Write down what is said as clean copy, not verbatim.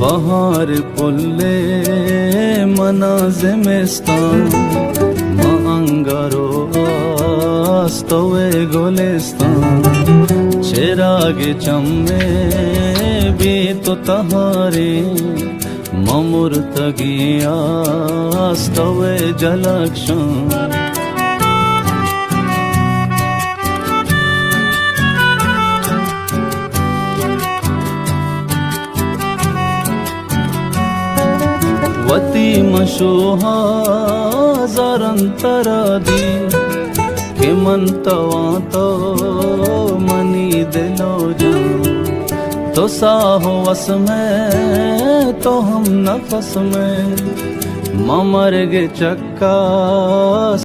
bahar pulle manazimestan ma angaro astove golestan chirage chamme bhi to tahare mamurtagiya astove jalakshan वती मशोहा जरंतरादी के मनतवा तो money दिलो जान तो साहो वस में तो हम नफस में ममर गे चक्का